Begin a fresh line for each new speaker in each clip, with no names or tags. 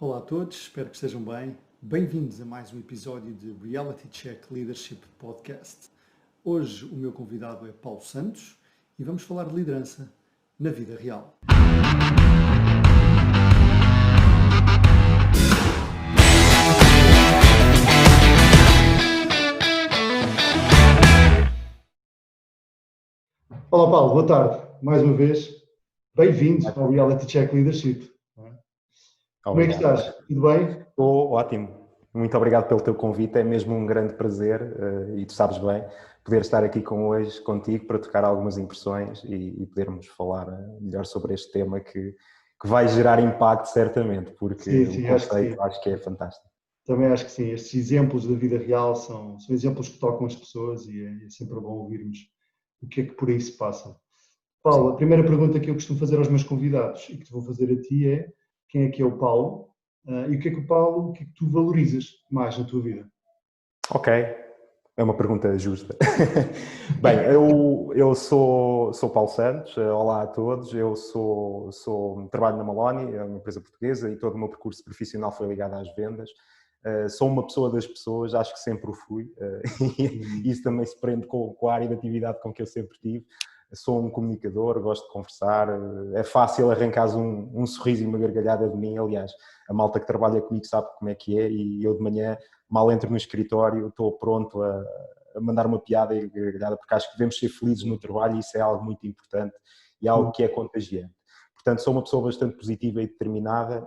Olá a todos, espero que estejam bem. Bem-vindos a mais um episódio de Reality Check Leadership Podcast. Hoje o meu convidado é Paulo Santos e vamos falar de liderança na vida real. Olá Paulo, boa tarde. Mais uma vez, bem-vindo ao Reality Check Leadership. Como é que estás? Tudo bem?
Estou ótimo. Muito obrigado pelo teu convite. É mesmo um grande prazer, e tu sabes bem, poder estar aqui hoje contigo para trocar algumas impressões e podermos falar melhor sobre este tema que vai gerar impacto certamente, porque
Sim,
o conceito acho que é fantástico.
Também acho que sim. Estes exemplos da vida real são exemplos que tocam as pessoas e é sempre bom ouvirmos o que é que por aí se passa. Paulo, a primeira pergunta que eu costumo fazer aos meus convidados e que te vou fazer a ti é: quem é que é o Paulo? E o que é que o que é que tu valorizas mais na tua vida?
Ok, é uma pergunta justa. Bem, eu sou Paulo Santos, olá a todos, trabalho na Maloney, é uma empresa portuguesa, e todo o meu percurso profissional foi ligado às vendas. Sou uma pessoa das pessoas, acho que sempre o fui, e isso também se prende com a área de atividade com que eu sempre tive. Sou um comunicador, gosto de conversar, é fácil arrancar um sorriso e uma gargalhada de mim. Aliás, a malta que trabalha comigo sabe como é que é, e eu de manhã, mal entro no escritório, estou pronto a mandar uma piada e gargalhada, porque acho que devemos ser felizes no trabalho e isso é algo muito importante e algo que é contagiante. Portanto, sou uma pessoa bastante positiva e determinada,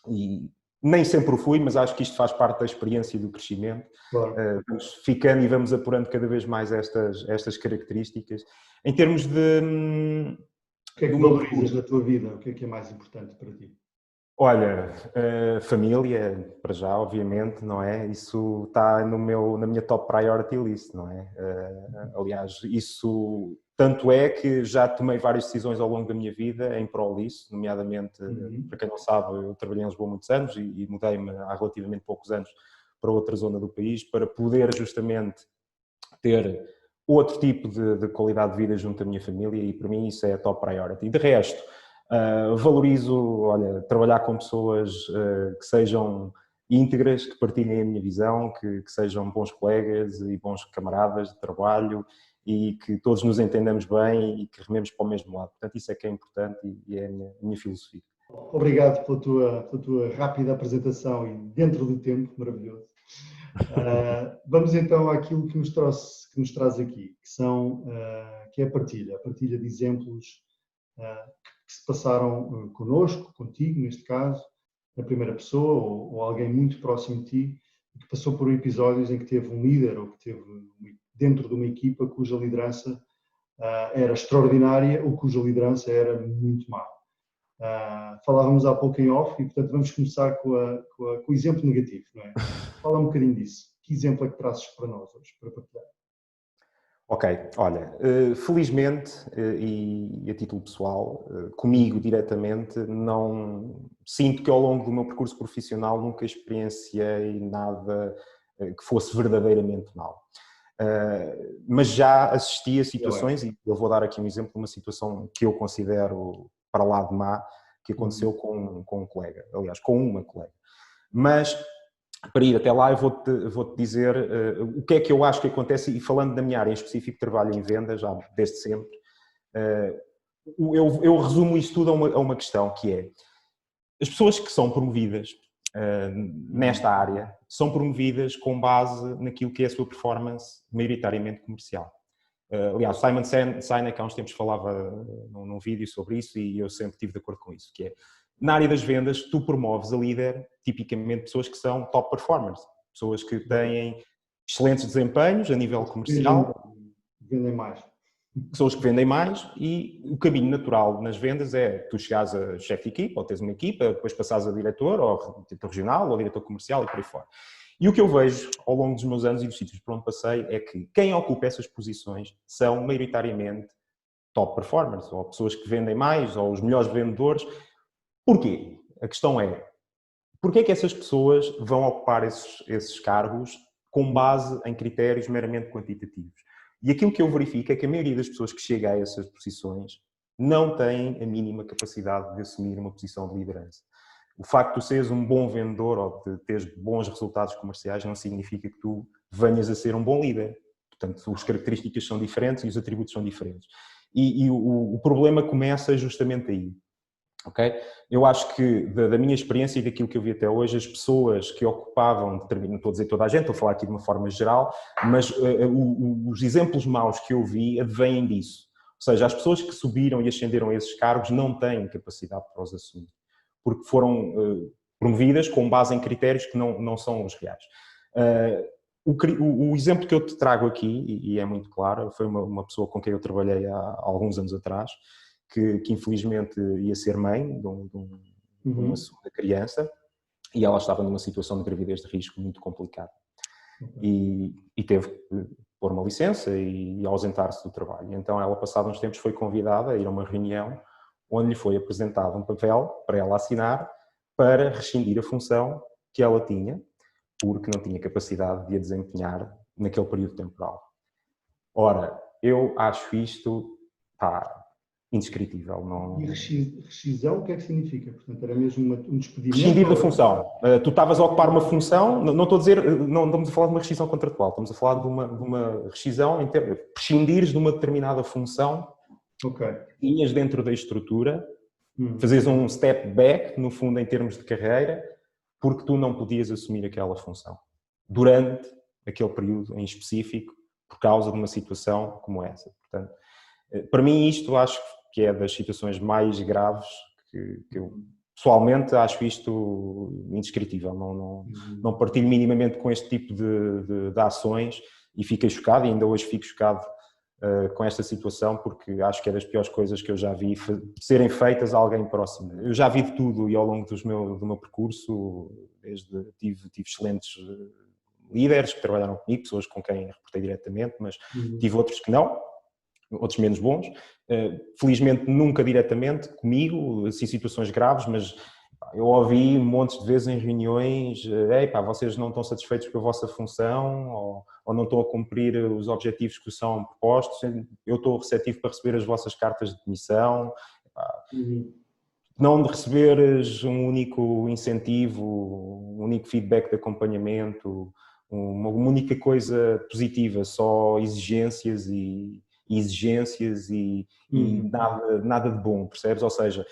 e nem sempre o fui, mas acho que isto faz parte da experiência e do crescimento.
Claro.
Vamos ficando e vamos apurando cada vez mais estas características. Em termos de...
O que é que valorizas na tua vida? O que é mais importante para ti?
Olha, família, para já, obviamente, não é? Isso está na minha top priority list, não é? Aliás, isso tanto é que já tomei várias decisões ao longo da minha vida em prol disso, nomeadamente, para quem não sabe, eu trabalhei em Lisboa há muitos anos e mudei-me há relativamente poucos anos para outra zona do país para poder justamente ter outro tipo de qualidade de vida junto à minha família, e para mim isso é a top priority. De resto, valorizo, olha, trabalhar com pessoas que sejam íntegras, que partilhem a minha visão, que sejam bons colegas e bons camaradas de trabalho e que todos nos entendamos bem e que rememos para o mesmo lado. Portanto, isso é que é importante e é a minha filosofia.
Obrigado pela tua rápida apresentação e dentro do tempo, maravilhoso. Vamos então àquilo que nos traz aqui, que é a partilha de exemplos que se passaram connosco, contigo, neste caso, na primeira pessoa, ou alguém muito próximo de ti, que passou por episódios em que teve um líder ou que teve dentro de uma equipa cuja liderança era extraordinária ou cuja liderança era muito má. Falávamos há pouco em off e, portanto, vamos começar com o exemplo negativo, não é? Fala um bocadinho disso. Que exemplo é que trazes para nós hoje, para partilhar?
Ok, olha, felizmente e a título pessoal, comigo diretamente, não sinto que ao longo do meu percurso profissional nunca experienciei nada que fosse verdadeiramente mau. Mas já assisti a situações, e eu vou dar aqui um exemplo de uma situação que eu considero para lá de má, que aconteceu com um colega, aliás, com uma colega. Mas para ir até lá, eu vou-te dizer o que é que eu acho que acontece, e falando da minha área em específico, trabalho em vendas já desde sempre. Eu resumo isto tudo a uma questão, que é: as pessoas que são promovidas nesta área são promovidas com base naquilo que é a sua performance maioritariamente comercial. Aliás, Simon Sinek há uns tempos falava num vídeo sobre isso e eu sempre estive de acordo com isso, que é: na área das vendas, tu promoves a líder, tipicamente pessoas que são top performers, pessoas que têm excelentes desempenhos a nível comercial,
vendem mais.
Pessoas que vendem mais, e o caminho natural nas vendas é tu chegares a chefe de equipa, ou tens uma equipa, depois passares a diretor, ou diretor regional, ou diretor comercial e por aí fora. E o que eu vejo ao longo dos meus anos e dos sítios por onde passei é que quem ocupa essas posições são maioritariamente top performers, ou pessoas que vendem mais, ou os melhores vendedores. Porquê? A questão é: porquê é que essas pessoas vão ocupar esses cargos com base em critérios meramente quantitativos? E aquilo que eu verifico é que a maioria das pessoas que chega a essas posições não têm a mínima capacidade de assumir uma posição de liderança. O facto de tu seres um bom vendedor ou de teres bons resultados comerciais não significa que tu venhas a ser um bom líder. Portanto, as características são diferentes e os atributos são diferentes. E o problema começa justamente aí. Okay? Eu acho que, da minha experiência e daquilo que eu vi até hoje, as pessoas que ocupavam, não estou a dizer toda a gente, estou a falar aqui de uma forma geral, mas os exemplos maus que eu vi advêm disso. Ou seja, as pessoas que subiram e ascenderam a esses cargos não têm capacidade para os assumir, porque foram promovidas com base em critérios que não são os reais. O exemplo que eu te trago aqui, e é muito claro, foi uma pessoa com quem eu trabalhei há alguns anos atrás, que infelizmente ia ser mãe de uma segunda criança, e ela estava numa situação de gravidez de risco muito complicada. E teve que pôr uma licença e ausentar-se do trabalho. Então ela, passados uns tempos, foi convidada a ir a uma reunião onde lhe foi apresentado um papel para ela assinar para rescindir a função que ela tinha, porque não tinha capacidade de a desempenhar naquele período temporal. Ora, eu acho isto indescritível. Não...
E rescisão, o que é que significa? Portanto, era mesmo um despedimento?
Rescindir da função. Tu estavas a ocupar uma função, não estou a dizer, não estamos a falar de uma rescisão contratual, estamos a falar de uma rescisão em termos, prescindires de uma determinada função que tinhas dentro da estrutura, fazes um step back, no fundo, em termos de carreira, porque tu não podias assumir aquela função durante aquele período em específico, por causa de uma situação como essa. Portanto, para mim isto acho que é das situações mais graves que eu pessoalmente acho isto indescritível. Não partilho minimamente com este tipo de ações e fiquei chocado, e ainda hoje fico chocado com esta situação, porque acho que é das piores coisas que eu já vi serem feitas a alguém próximo. Eu já vi de tudo e ao longo do meu percurso, tive excelentes líderes que trabalharam comigo, pessoas com quem reportei diretamente, mas tive outros que não, outros menos bons. Felizmente nunca diretamente comigo, assim, situações graves, mas eu ouvi montes de vezes em reuniões: vocês não estão satisfeitos com a vossa função ou não estão a cumprir os objetivos que são propostos, eu estou receptivo para receber as vossas cartas de demissão. Não de receberes um único incentivo, um único feedback de acompanhamento, uma única coisa positiva, só exigências e nada de bom, percebes? Ou seja,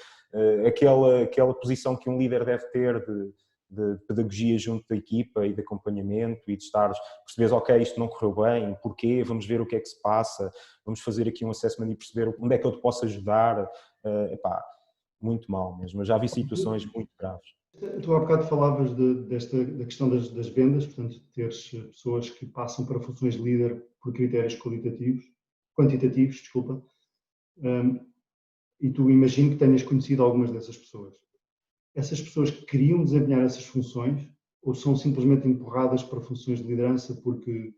aquela posição que um líder deve ter de pedagogia junto da equipa e de acompanhamento e de perceberes, ok, isto não correu bem, porquê, vamos ver o que é que se passa, vamos fazer aqui um assessment e perceber onde é que eu te posso ajudar. Muito mal mesmo, eu já vi situações muito graves.
Tu há bocado falavas da questão das vendas, portanto, de teres pessoas que passam para funções de líder por critérios quantitativos, desculpa, e tu imagino que tenhas conhecido algumas dessas pessoas. Essas pessoas queriam desempenhar essas funções ou são simplesmente empurradas para funções de liderança porque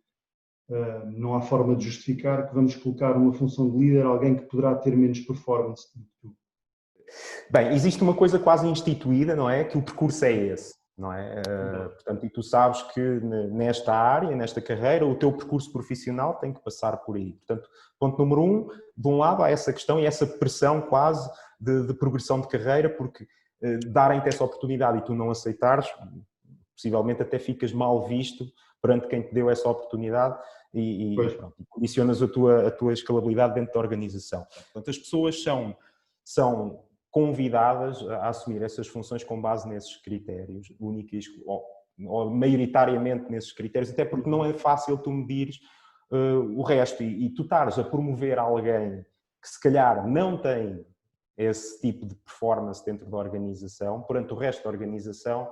não há forma de justificar que vamos colocar uma função de líder alguém que poderá ter menos performance do que tu?
Bem, existe uma coisa quase instituída, não é? Que o percurso é esse, não é? Portanto, e tu sabes que nesta área, nesta carreira, o teu percurso profissional tem que passar por aí. Portanto, ponto número 1, de um lado há essa questão e essa pressão quase de progressão de carreira, porque darem-te essa oportunidade e tu não aceitares, possivelmente até ficas mal visto perante quem te deu essa oportunidade e condicionas a tua escalabilidade dentro da organização. Portanto, as pessoas são convidadas a assumir essas funções com base nesses critérios, únicos ou maioritariamente nesses critérios, até porque não é fácil tu medires o resto e tu estares a promover alguém que se calhar não tem esse tipo de performance dentro da organização, perante o resto da organização,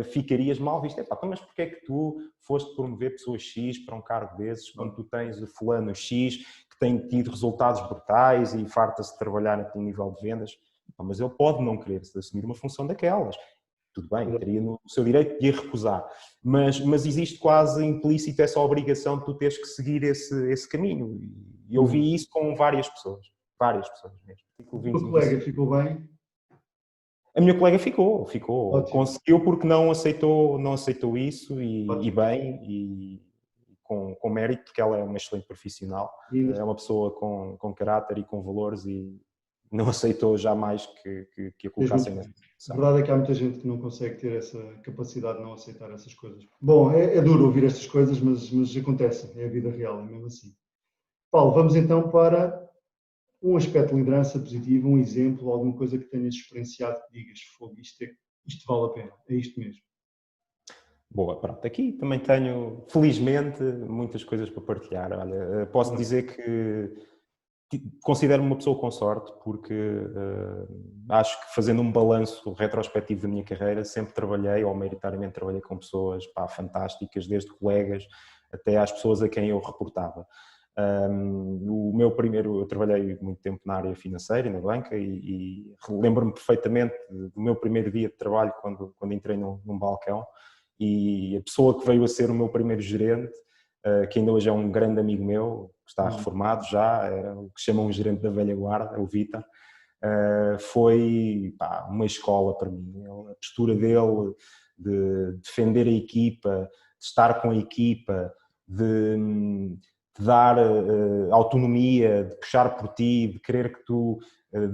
ficarias mal visto. Mas porquê é que tu foste promover pessoa X para um cargo desses, quando tu tens o fulano X que tem tido resultados brutais e farta-se de trabalhar a nível de vendas? Mas ele pode não querer assumir uma função daquelas. Tudo bem, teria no seu direito de a recusar. Mas existe quase implícito essa obrigação de tu teres que seguir esse caminho. E eu vi isso com várias pessoas mesmo.
O teu colega ficou bem?
A minha colega ficou.
Ótimo.
Conseguiu porque não aceitou isso e bem, e com mérito, porque ela é uma excelente profissional. É uma pessoa com caráter e com valores e não aceitou jamais que a colocassem nessa
A
posição.
verdade é que há muita gente que não consegue ter essa capacidade de não aceitar essas coisas. Bom, é duro ouvir estas coisas, mas acontece, é a vida real, é mesmo assim. Paulo, vamos então para um aspecto de liderança positivo, um exemplo, alguma coisa que tenhas experienciado que digas, fogo, isto vale a pena, é isto mesmo.
Boa, pronto. Aqui também tenho, felizmente, muitas coisas para partilhar. Olha, posso dizer que considero-me uma pessoa com sorte, porque acho que fazendo um balanço retrospectivo da minha carreira, sempre trabalhei, ou maioritariamente trabalhei com pessoas fantásticas, desde colegas até às pessoas a quem eu reportava. Eu trabalhei muito tempo na área financeira, na banca, e lembro-me perfeitamente do meu primeiro dia de trabalho quando entrei num balcão, e a pessoa que veio a ser o meu primeiro gerente, que ainda hoje é um grande amigo meu, que está reformado já, é o que chamam um gerente da velha guarda, o Vita, foi uma escola para mim. A postura dele de defender a equipa, de estar com a equipa, de dar autonomia, de puxar por ti, de querer que tu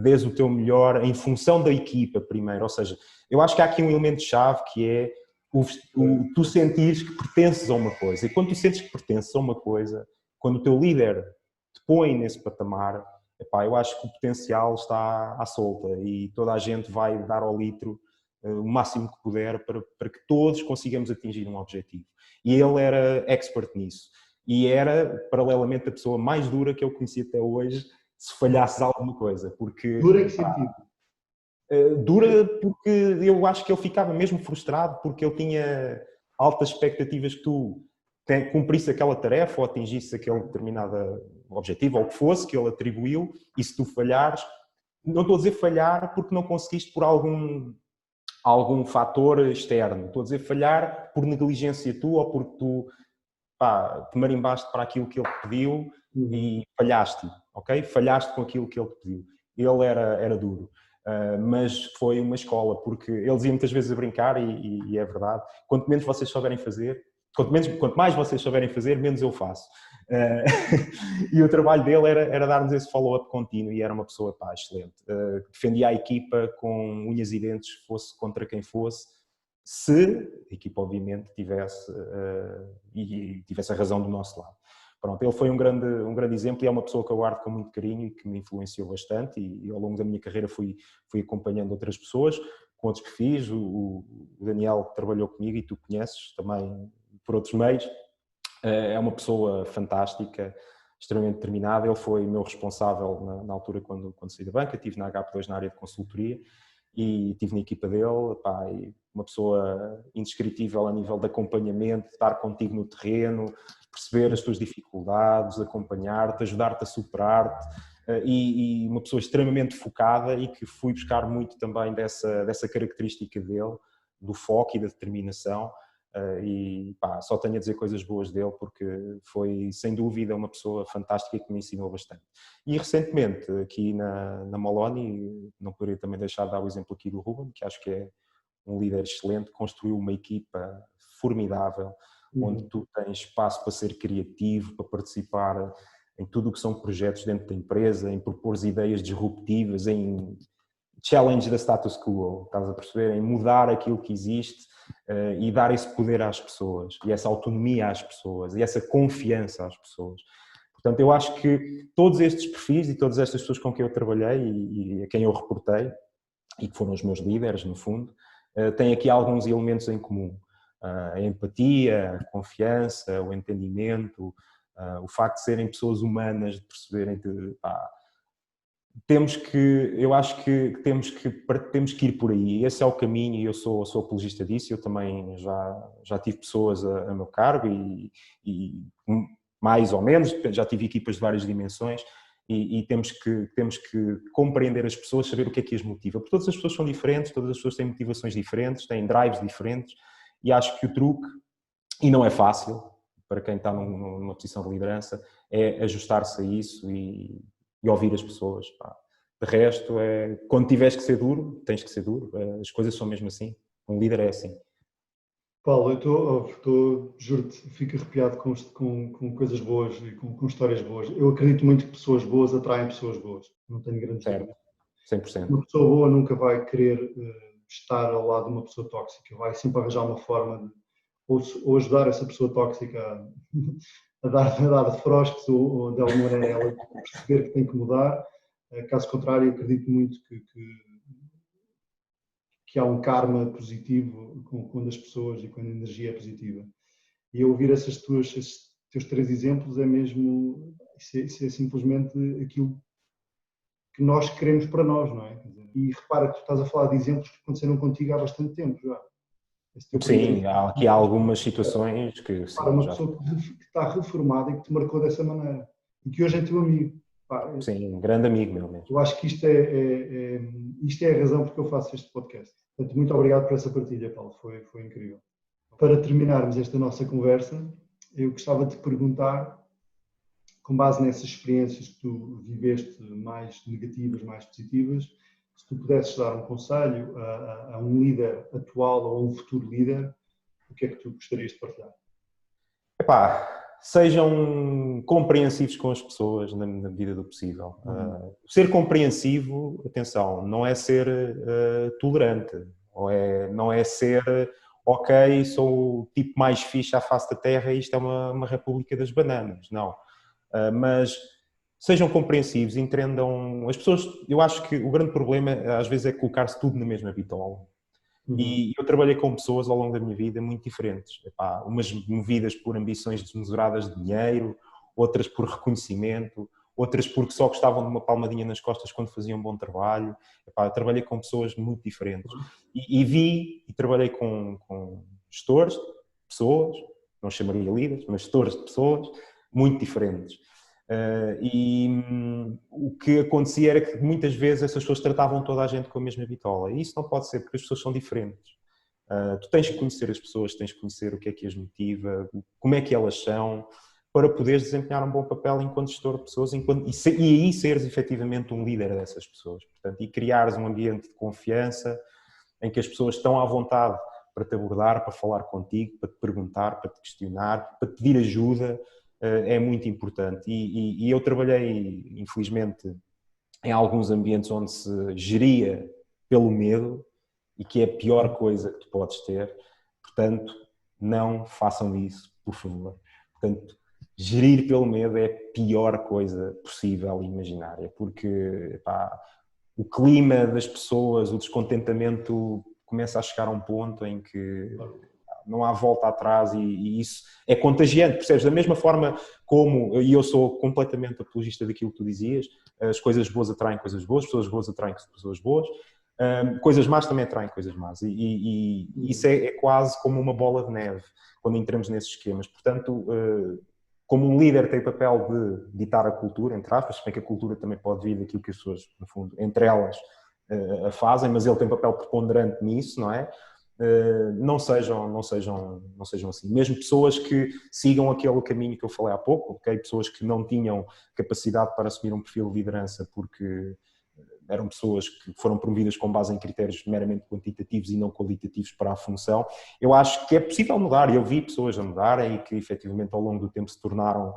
dês o teu melhor em função da equipa primeiro. Ou seja, eu acho que há aqui um elemento-chave que é tu sentires que pertences a uma coisa. E quando tu sentes que pertences a uma coisa, quando o teu líder te põe nesse patamar, eu acho que o potencial está à solta e toda a gente vai dar ao litro o máximo que puder para que todos consigamos atingir um objetivo. E ele era expert nisso. E era, paralelamente, a pessoa mais dura que eu conheci até hoje, se falhasses alguma coisa. Porque,
dura em que sentido?
Dura porque eu acho que ele ficava mesmo frustrado porque ele tinha altas expectativas que tu cumprisse aquela tarefa ou atingisse aquele determinado objetivo, ou o que fosse, que ele atribuiu, e se tu falhares, não estou a dizer falhar porque não conseguiste por algum fator externo, estou a dizer falhar por negligência tua ou porque tu te marimbaste para aquilo que ele te pediu e falhaste, ok? Falhaste com aquilo que ele te pediu. Ele era duro. Mas foi uma escola, porque ele dizia muitas vezes a brincar, e é verdade, quanto menos vocês souberem fazer, quanto mais vocês souberem fazer, menos eu faço. E o trabalho dele era dar-nos esse follow-up contínuo, e era uma pessoa excelente. Defendia a equipa com unhas e dentes, fosse contra quem fosse, se a equipa obviamente tivesse a razão do nosso lado. Pronto, ele foi um grande exemplo e é uma pessoa que eu guardo com muito carinho e que me influenciou bastante, e ao longo da minha carreira fui acompanhando outras pessoas com outros perfis. O Daniel, que trabalhou comigo e tu conheces também por outros meios, é uma pessoa fantástica, extremamente determinada. Ele foi meu responsável na altura quando saí da banca. Estive na HP2 na área de consultoria e estive na equipa dele, uma pessoa indescritível a nível de acompanhamento, de estar contigo no terreno, perceber as tuas dificuldades, acompanhar-te, ajudar-te a superar-te, e uma pessoa extremamente focada, e que fui buscar muito também dessa característica dele, do foco e da determinação, e só tenho a dizer coisas boas dele, porque foi sem dúvida uma pessoa fantástica que me ensinou bastante. E recentemente aqui na Maloney, não poderia também deixar de dar o exemplo aqui do Ruben, que acho que é um líder excelente, construiu uma equipa formidável, onde tu tens espaço para ser criativo, para participar em tudo o que são projetos dentro da empresa, em propor ideias disruptivas, em challenge da status quo, estás a perceber? Em mudar aquilo que existe e dar esse poder às pessoas, e essa autonomia às pessoas, e essa confiança às pessoas. Portanto, eu acho que todos estes perfis e todas estas pessoas com quem eu trabalhei e a quem eu reportei, e que foram os meus líderes, no fundo, têm aqui alguns elementos em comum. A empatia, a confiança, o entendimento, o facto de serem pessoas humanas, de perceberem que eu acho que temos que ir por aí. Esse é o caminho, e eu sou apologista disso. Eu também já tive pessoas a meu cargo e mais ou menos, já tive equipas de várias dimensões, e temos que compreender as pessoas, saber o que é que as motiva. Porque todas as pessoas são diferentes, todas as pessoas têm motivações diferentes, têm drives diferentes, e acho que o truque, e não é fácil para quem está numa posição de liderança, é ajustar-se a isso e ouvir as pessoas. De resto, quando tiveres que ser duro, tens que ser duro. As coisas são mesmo assim. Um líder é assim.
Paulo, eu juro-te, fico arrepiado com coisas boas e com histórias boas. Eu acredito muito que pessoas boas atraem pessoas boas. Não tenho grandes dúvidas.
100%.
Uma pessoa boa nunca vai querer estar ao lado de uma pessoa tóxica, vai sempre arranjar uma forma de ou ajudar essa pessoa tóxica a dar de frosques ou de alguma maneira ela perceber que tem que mudar. Caso contrário, acredito muito que há um karma positivo quando as pessoas e quando a energia é positiva. E ouvir esses teus 3 exemplos é mesmo, isso é simplesmente aquilo que nós queremos para nós, não é? E repara que tu estás a falar de exemplos que aconteceram contigo há bastante tempo já.
Sim, aqui há algumas situações que sim,
uma pessoa que está reformada e que te marcou dessa maneira e que hoje é teu amigo.
Sim, um grande amigo meu mesmo.
Eu acho que isto é a razão porque eu faço este podcast. Portanto, muito obrigado por essa partilha, Paulo. Foi incrível. Para terminarmos esta nossa conversa, eu gostava de te perguntar, com base nessas experiências que tu viveste, mais negativas, mais positivas, se tu pudesses dar um conselho a um líder atual ou a um futuro líder, o que é que tu gostarias de partilhar?
Sejam compreensivos com as pessoas na medida do possível. Ser compreensivo, atenção, não é ser tolerante, não é ser ok, sou o tipo mais fixe à face da terra e isto é uma república das bananas, não. Mas sejam compreensivos, entendam as pessoas. Eu acho que o grande problema às vezes é colocar-se tudo na mesma bitola. E eu trabalhei com pessoas ao longo da minha vida muito diferentes. Umas movidas por ambições desmesuradas de dinheiro, outras por reconhecimento, outras porque só gostavam de uma palmadinha nas costas quando faziam um bom trabalho. Eu trabalhei com pessoas muito diferentes. E trabalhei com gestores, pessoas, não chamaria líderes, mas gestores de pessoas muito diferentes. O que acontecia era que muitas vezes essas pessoas tratavam toda a gente com a mesma bitola e isso não pode ser porque as pessoas são diferentes. Tu tens que conhecer as pessoas, tens que conhecer o que é que as motiva, como é que elas são, para poderes desempenhar um bom papel enquanto gestor de pessoas e aí seres efetivamente um líder dessas pessoas. Portanto, e criares um ambiente de confiança em que as pessoas estão à vontade para te abordar, para falar contigo, para te perguntar, para te questionar, para te pedir ajuda. É muito importante e eu trabalhei, infelizmente, em alguns ambientes onde se geria pelo medo e que é a pior coisa que tu podes ter. Portanto, não façam isso, por favor. Portanto, gerir pelo medo é a pior coisa possível e imaginária, porque o clima das pessoas, o descontentamento começa a chegar a um ponto em que não há volta atrás e isso é contagiante, percebes? Da mesma forma como, e eu sou completamente apologista daquilo que tu dizias, as coisas boas atraem coisas boas, as pessoas boas atraem pessoas boas, coisas más também atraem coisas más e isso é quase como uma bola de neve quando entramos nesses esquemas. Portanto, como um líder tem o papel de ditar a cultura, entre aspas, se bem que a cultura também pode vir daquilo que as pessoas, no fundo, entre elas, a fazem, mas ele tem um papel preponderante nisso, não é? Não sejam assim. Mesmo pessoas que sigam aquele caminho que eu falei há pouco, okay? Pessoas que não tinham capacidade para assumir um perfil de liderança porque eram pessoas que foram promovidas com base em critérios meramente quantitativos e não qualitativos para a função. Eu acho que é possível mudar, e eu vi pessoas a mudarem e que efetivamente ao longo do tempo se tornaram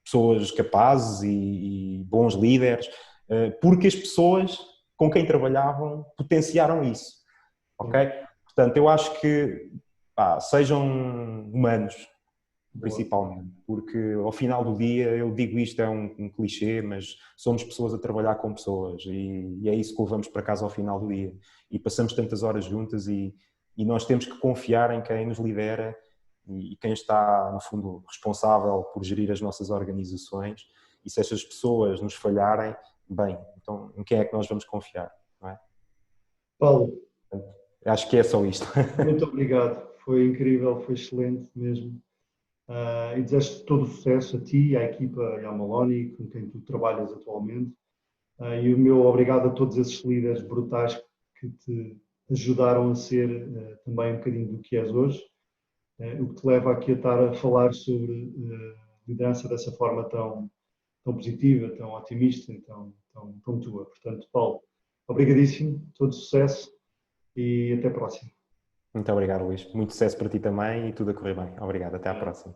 pessoas capazes e bons líderes, porque as pessoas com quem trabalhavam potenciaram isso, ok? Portanto, eu acho que sejam humanos, principalmente, porque ao final do dia, eu digo isto, é um clichê, mas somos pessoas a trabalhar com pessoas e é isso que levamos para casa ao final do dia. E passamos tantas horas juntas e nós temos que confiar em quem nos lidera e quem está, no fundo, responsável por gerir as nossas organizações. E se essas pessoas nos falharem, bem, então em quem é que nós vamos confiar, não é?
Paulo,
acho que é só isto.
Muito obrigado, foi incrível, foi excelente mesmo. E desejo todo o sucesso a ti, à equipa e à Maloney, com quem tu trabalhas atualmente. E o meu obrigado a todos esses líderes brutais que te ajudaram a ser também um bocadinho do que és hoje, o que te leva aqui a estar a falar sobre liderança dessa forma tão positiva, tão otimista, tão tua. Portanto, Paulo, obrigadíssimo, todo sucesso e até a próxima.
Muito obrigado, Luís. Muito sucesso para ti também e tudo a correr bem. Obrigado. Até à próxima.